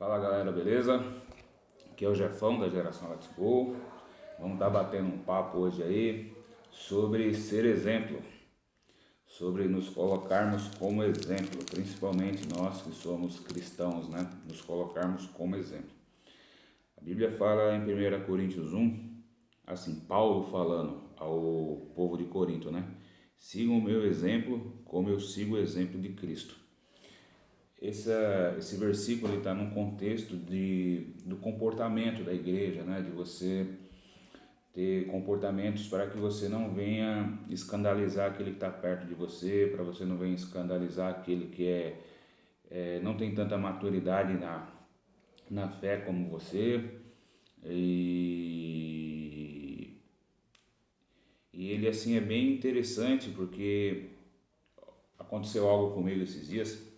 Fala galera, beleza? Aqui é o Jefão da Geração Let's Go. Vamos estar batendo um papo hoje aí sobre ser exemplo, sobre nos colocarmos como exemplo, principalmente nós que somos cristãos, né? Nos colocarmos como exemplo. A Bíblia fala em 1 Coríntios 1, assim, Paulo falando ao povo de Corinto, né? Sigam o meu exemplo como eu sigo o exemplo de Cristo. Esse versículo está num contexto do comportamento da igreja, né? De você ter comportamentos para que você não venha escandalizar aquele que está perto de você, para você não venha escandalizar aquele que não tem tanta maturidade na fé como você. E, e ele assim é bem interessante porque aconteceu algo comigo esses dias.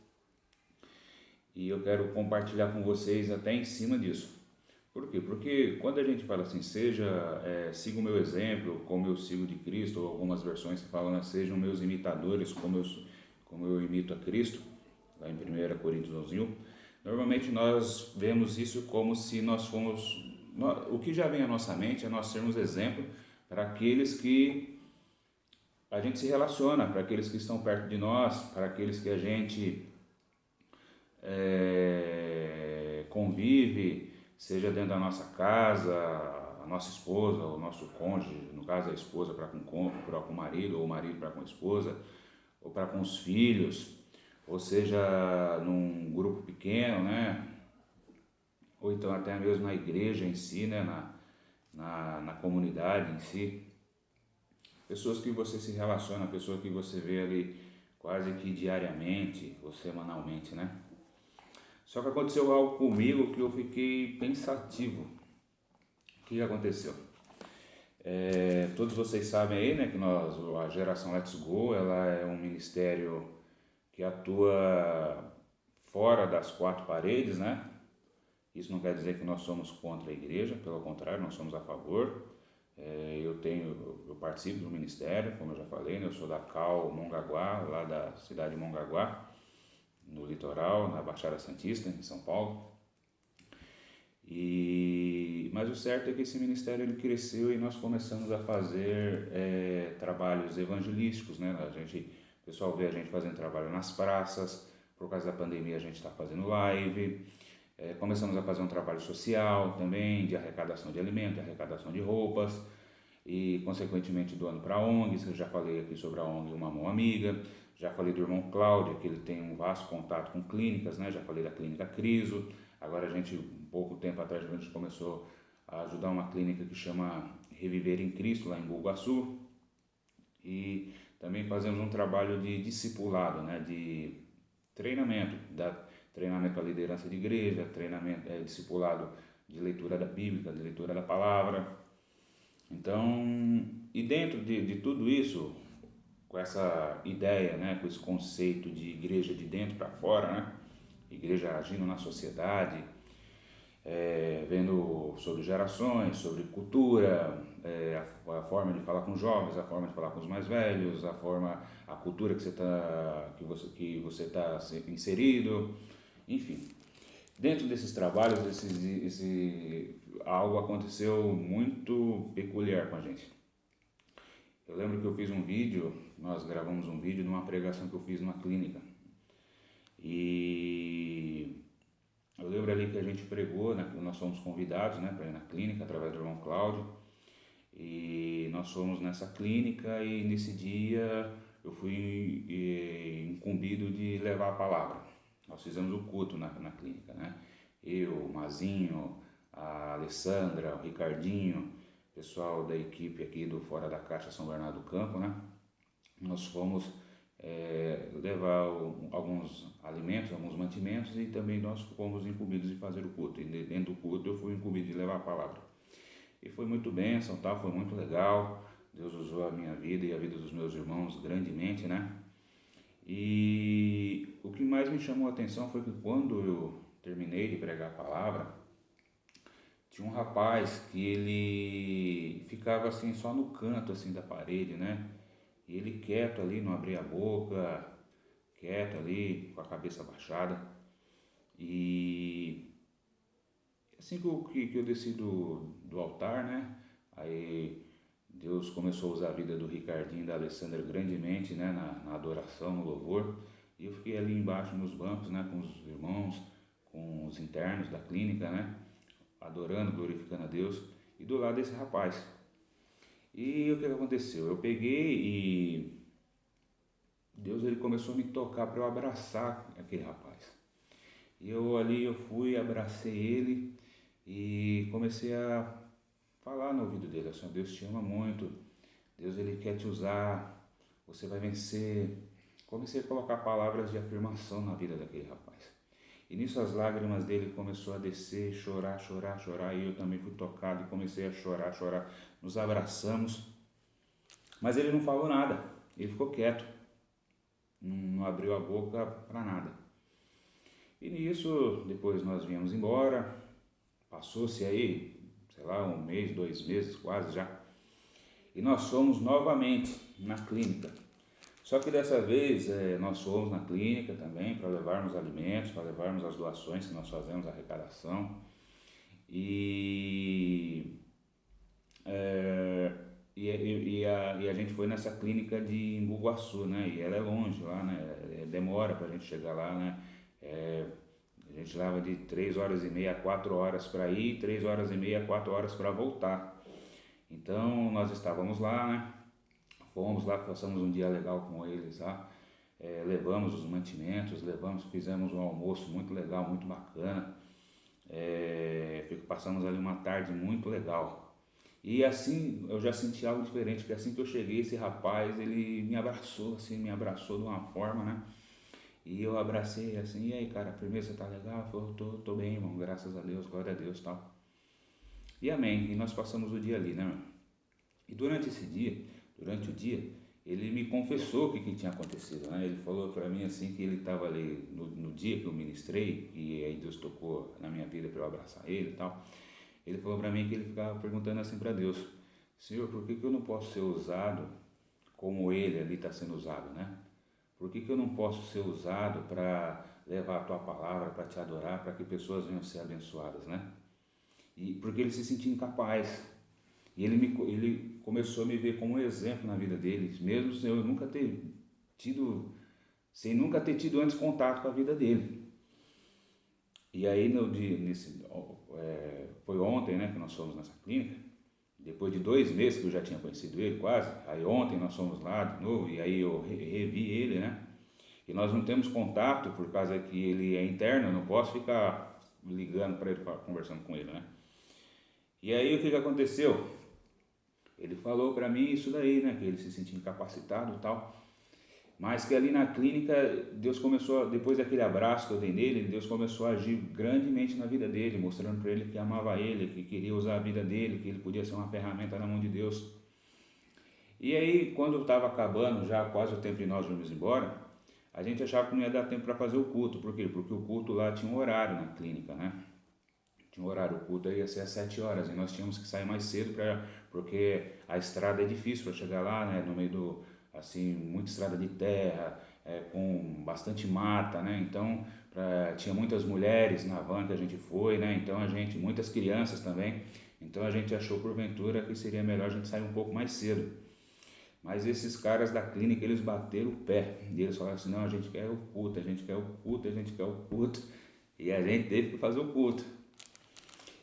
E eu quero compartilhar com vocês até em cima disso. Por quê? Porque quando a gente fala assim, siga o meu exemplo, como eu sigo de Cristo, ou algumas versões que falam, sejam meus imitadores, como eu imito a Cristo, lá em 1 Coríntios 1, normalmente nós vemos isso como se nós fomos... O que já vem à nossa mente é nós sermos exemplo para aqueles que a gente se relaciona, para aqueles que estão perto de nós, para aqueles que a gente convive, seja dentro da nossa casa, a nossa esposa, o nosso cônjuge, no caso a esposa para com o marido, ou o marido para com a esposa, ou para com os filhos, ou seja, num grupo pequeno, né? Ou então até mesmo na igreja em si, né? Na comunidade em si. Pessoas que você se relaciona, pessoas que você vê ali quase que diariamente ou semanalmente, né? Só que aconteceu algo comigo que eu fiquei pensativo. O que aconteceu? Todos vocês sabem aí, né, que a Geração Let's Go, ela é um ministério que atua fora das quatro paredes, né? Isso não quer dizer que nós somos contra a igreja, pelo contrário, nós somos a favor. Eu participo do ministério, como eu já falei, né? Eu sou da CAL Mongaguá, lá da cidade de Mongaguá, no litoral, na Baixada Santista, em São Paulo. Mas o certo é que esse ministério ele cresceu e nós começamos a fazer trabalhos evangelísticos, né? O pessoal vê a gente fazendo trabalho nas praças, por causa da pandemia a gente está fazendo live, começamos a fazer um trabalho social também, de arrecadação de alimentos, de arrecadação de roupas, e consequentemente doando para ONGs. Eu já falei aqui sobre a ONG Uma Mão Amiga, já falei do irmão Cláudio, que ele tem um vasto contato com clínicas, né? Já falei da clínica Criso. Agora um pouco tempo atrás, a gente começou a ajudar uma clínica que chama Reviver em Cristo, lá em Bugaçu. E também fazemos um trabalho de discipulado, né? De treinamento, treinamento à liderança de igreja, treinamento, discipulado de leitura da Bíblia, de leitura da palavra. Então, e dentro de tudo isso, com essa ideia, né, com esse conceito de igreja de dentro para fora, né, igreja agindo na sociedade, vendo sobre gerações, sobre cultura, a forma de falar com os jovens, a forma de falar com os mais velhos, a cultura que você está inserido, enfim. Dentro desses trabalhos, algo aconteceu muito peculiar com a gente. Eu lembro que eu fiz um vídeo, nós gravamos um vídeo numa pregação que eu fiz numa clínica. E eu lembro ali que a gente pregou, né, nós fomos convidados, né, para ir na clínica através do irmão Cláudio. E nós fomos nessa clínica e nesse dia eu fui incumbido de levar a palavra. Nós fizemos o culto na clínica, né? Eu, o Mazinho, a Alessandra, o Ricardinho, pessoal da equipe aqui do Fora da Caixa São Bernardo do Campo, né? Nós fomos levar alguns alimentos, alguns mantimentos, e também nós fomos incumbidos de fazer o culto. E dentro do culto eu fui incumbido de levar a palavra. E foi muito bênção, tá? Foi muito legal. Deus usou a minha vida e a vida dos meus irmãos grandemente, né? E o que mais me chamou a atenção foi que quando eu terminei de pregar a palavra, tinha um rapaz que ele ficava assim só no canto assim da parede, né? E ele quieto ali, não abria a boca, quieto ali, com a cabeça baixada. E Assim que eu desci do altar, né? Aí Deus começou a usar a vida do Ricardinho e da Alessandra grandemente, né? Na adoração, no louvor. E eu fiquei ali embaixo nos bancos, né? Com os irmãos, com os internos da clínica, né? Adorando, glorificando a Deus. E do lado desse rapaz. E o que aconteceu? Eu peguei e Deus ele começou a me tocar para eu abraçar aquele rapaz. E eu ali eu fui, abracei ele e comecei a falar no ouvido dele, assim, Deus te ama muito, Deus ele quer te usar, você vai vencer. Comecei a colocar palavras de afirmação na vida daquele rapaz. E nisso as lágrimas dele começou a descer, chorar, chorar, chorar, e eu também fui tocado e comecei a chorar, chorar. Nos abraçamos, mas ele não falou nada, ele ficou quieto, não abriu a boca para nada. E nisso, depois nós viemos embora, passou-se aí, sei lá, um mês, 2 meses, quase já. E nós fomos novamente na clínica. Só que dessa vez nós fomos na clínica também para levarmos alimentos, para levarmos as doações que nós fazemos, a arrecadação. E, é, e a gente foi nessa clínica de Embu-Guaçu, né? E ela é longe lá, né? Demora para a gente chegar lá, né? A gente leva de 3 horas e meia a 4 horas para ir, 3 horas e meia a 4 horas para voltar. Então nós estávamos lá, né? Fomos lá, passamos um dia legal com eles lá, levamos os mantimentos, fizemos um almoço muito legal, muito bacana, passamos ali uma tarde muito legal. E assim eu já senti algo diferente, porque assim que eu cheguei, esse rapaz, ele me abraçou, assim, me abraçou de uma forma, né? E eu abracei assim, e aí cara, firmeza, tá legal? Eu falei, tô bem, irmão, graças a Deus, glória a Deus, tal. E amém, e nós passamos o dia ali, né, meu? E durante o dia, ele me confessou o que tinha acontecido, né? Ele falou para mim assim que ele estava ali no dia que eu ministrei, e aí Deus tocou na minha vida para eu abraçar ele e tal. Ele falou para mim que ele ficava perguntando assim para Deus: Senhor, por que eu não posso ser usado como ele ali está sendo usado, né? Por que eu não posso ser usado para levar a tua palavra, para te adorar, para que pessoas venham ser abençoadas, né? E porque ele se sentia incapaz. E ele começou a me ver como um exemplo na vida dele, mesmo sem eu nunca ter tido, sem nunca ter tido antes contato com a vida dele. E aí foi ontem, né, que nós fomos nessa clínica, depois de 2 meses que eu já tinha conhecido ele quase, aí ontem nós fomos lá de novo e aí eu revi ele, né? E nós não temos contato por causa que ele é interno, eu não posso ficar ligando para ele, conversando com ele, né? E aí o que aconteceu? Ele falou para mim isso daí, né, que ele se sentia incapacitado e tal, mas que ali na clínica Deus começou, depois daquele abraço que eu dei nele, Deus começou a agir grandemente na vida dele, mostrando para ele que amava ele, que queria usar a vida dele, que ele podia ser uma ferramenta na mão de Deus. E aí, quando estava acabando já quase o tempo de nós irmos embora, a gente achava que não ia dar tempo para fazer o culto. Por quê? Porque o culto lá tinha um horário na clínica, né? Tinha um horário, o culto ia ser às 7 horas e nós tínhamos que sair mais cedo porque a estrada é difícil para chegar lá, né? No meio do, assim, muita estrada de terra, com bastante mata, né? Então, tinha muitas mulheres na van que a gente foi, né? Então, muitas crianças também. Então, a gente achou porventura que seria melhor a gente sair um pouco mais cedo. Mas esses caras da clínica, eles bateram o pé. E eles falaram assim, não, a gente quer o culto, a gente quer o culto, a gente quer o culto. E a gente teve que fazer o culto.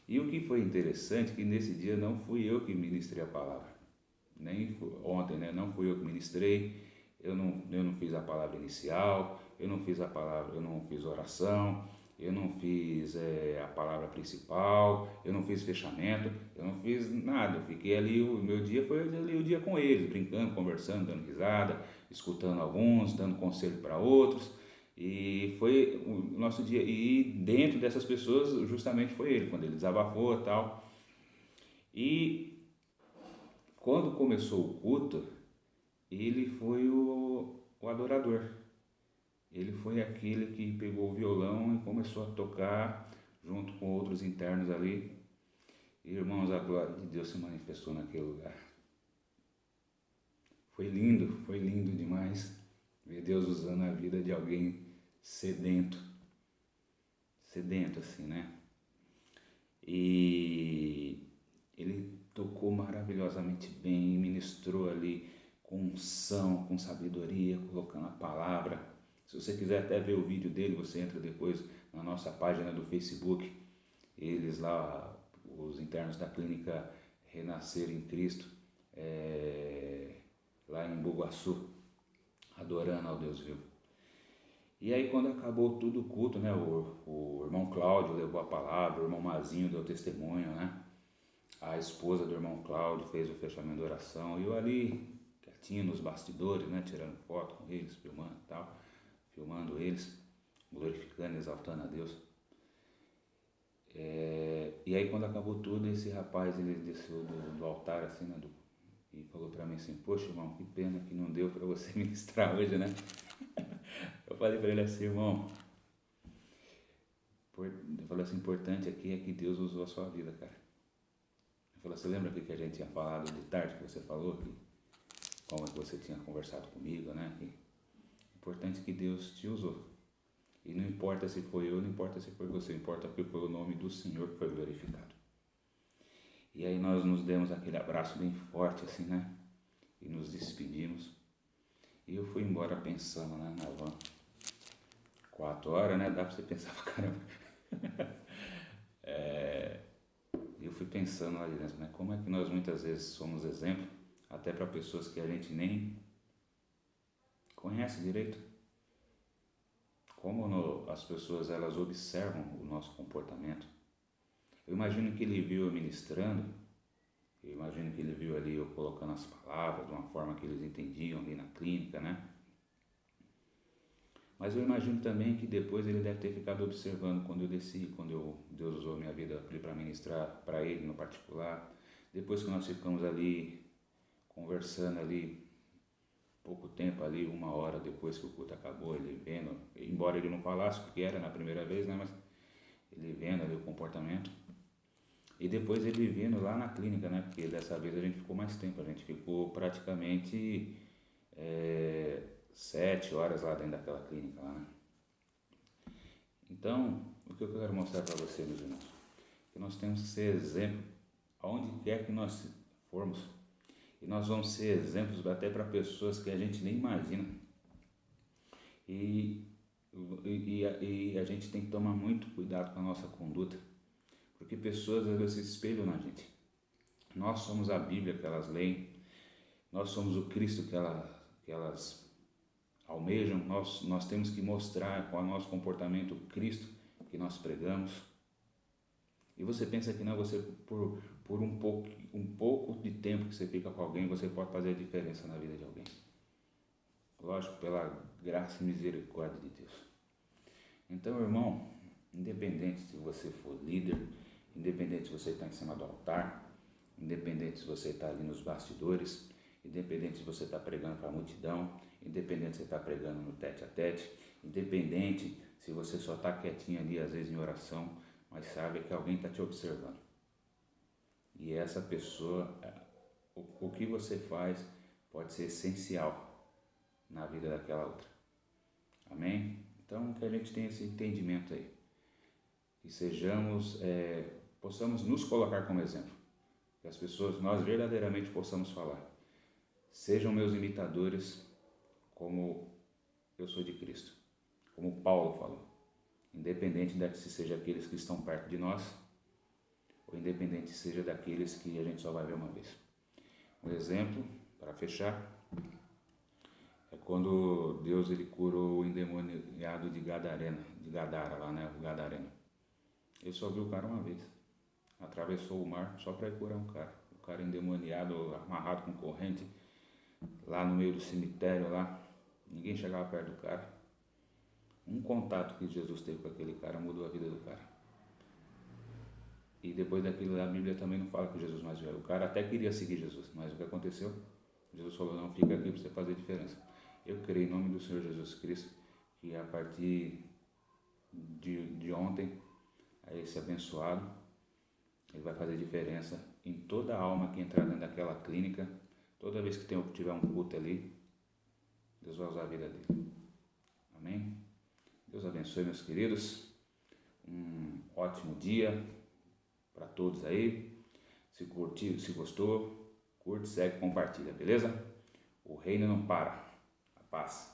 E o que foi interessante, que nesse dia não fui eu que ministrei a palavra. Nem ontem, né? Não fui eu que ministrei. Eu não fiz a palavra inicial, eu não fiz oração, eu não fiz a palavra principal, eu não fiz fechamento, eu não fiz nada. Eu fiquei ali, o meu dia foi ali o dia com eles, brincando, conversando, dando risada, escutando alguns, dando conselho para outros. E foi o nosso dia. E dentro dessas pessoas, justamente foi ele, quando ele desabafou e tal. E quando começou o culto, ele foi o adorador. Ele foi aquele que pegou o violão e começou a tocar junto com outros internos ali. E, irmãos, a glória de Deus se manifestou naquele lugar. Foi lindo demais ver Deus usando a vida de alguém sedento assim, né? E ele tocou maravilhosamente bem, ministrou ali com unção, com sabedoria, colocando a palavra. Se você quiser até ver o vídeo dele, você entra depois na nossa página do Facebook. Eles lá, os internos da clínica Renascer em Cristo, lá em Bugaçu, adorando ao Deus vivo. E aí quando acabou tudo o culto, né, o irmão Cláudio levou a palavra, o irmão Mazinho deu testemunho, né, a esposa do irmão Cláudio fez o fechamento da oração, e eu ali, quietinho nos bastidores, né, tirando foto com eles, filmando e tal, filmando eles, glorificando, exaltando a Deus. E aí quando acabou tudo, esse rapaz, ele desceu do altar assim, né, e falou para mim assim: poxa, irmão, que pena que não deu para você ministrar hoje, né? Eu falei para ele assim: irmão, eu falei assim, importante aqui é que Deus usou a sua vida, cara. Ele falou: você lembra o que a gente tinha falado de tarde, que você falou, que como que você tinha conversado comigo, né? Que importante que Deus te usou. E não importa se foi eu, não importa se foi você, importa que foi o nome do Senhor que foi glorificado. E aí nós nos demos aquele abraço bem forte assim, né? E nos despedimos. E eu fui embora pensando, né, na van. 4 horas, né? Dá pra você pensar pra caramba. Eu fui pensando lá dentro, né? Como é que nós muitas vezes somos exemplo, até para pessoas que a gente nem conhece direito. Como as pessoas, elas observam o nosso comportamento. Eu imagino que ele viu eu ministrando, eu imagino que ele viu ali eu colocando as palavras de uma forma que eles entendiam ali na clínica, né? Mas eu imagino também que depois ele deve ter ficado observando quando eu desci, Deus usou minha vida para ministrar para ele no particular. Depois que nós ficamos ali conversando ali, pouco tempo ali, 1 hora depois que o culto acabou, ele vendo, embora ele não falasse porque era na primeira vez, né? Mas ele vendo ali o comportamento. E depois ele vendo lá na clínica, né? Porque dessa vez a gente ficou mais tempo, a gente ficou praticamente 7 horas lá dentro daquela clínica lá, né? Então, o que eu quero mostrar para você, meus irmãos, que nós temos que ser exemplo aonde quer que nós formos. E nós vamos ser exemplos até para pessoas que a gente nem imagina. E a gente tem que tomar muito cuidado com a nossa conduta, porque pessoas às vezes se espelham na gente. Nós somos a Bíblia que elas leem, nós somos o Cristo que elas almejam, nós temos que mostrar com o nosso comportamento o Cristo que nós pregamos. E você pensa que não, você por um pouco de tempo que você fica com alguém, você pode fazer a diferença na vida de alguém. Lógico, pela graça e misericórdia de Deus. Então, irmão, independente se você for líder, independente se você está em cima do altar, independente se você está ali nos bastidores, independente se você está pregando para a multidão, independente se você está pregando no tete a tete, independente se você só está quietinho ali, às vezes em oração, mas sabe que alguém está te observando. E essa pessoa, o que você faz pode ser essencial na vida daquela outra. Amém? Então, que a gente tenha esse entendimento aí. Que possamos nos colocar como exemplo. Que as pessoas, nós verdadeiramente possamos falar: sejam meus imitadores como eu sou de Cristo. Como Paulo falou. Independente se seja aqueles que estão perto de nós, ou independente seja daqueles que a gente só vai ver uma vez. Um exemplo, para fechar, é quando Deus ele curou o endemoniado de Gadara lá, né, o Gadareno. Ele só viu o cara uma vez, atravessou o mar só para ir curar um cara. O cara endemoniado, amarrado com corrente, lá no meio do cemitério lá, ninguém chegava perto do cara. Um contato que Jesus teve com aquele cara mudou a vida do cara. E depois daquilo a Bíblia também não fala que Jesus mais veio. O cara até queria seguir Jesus, mas o que aconteceu? Jesus falou: não, fica aqui para você fazer diferença. Eu creio em nome do Senhor Jesus Cristo que a partir de ontem, esse abençoado, ele vai fazer diferença em toda a alma que entrar dentro daquela clínica. Toda vez que tiver um culto ali, Deus vai usar a vida dele. Amém? Deus abençoe, meus queridos. Um ótimo dia para para todos aí. Se curtiu, se gostou, curte, segue, compartilha, beleza? O reino não para. A paz.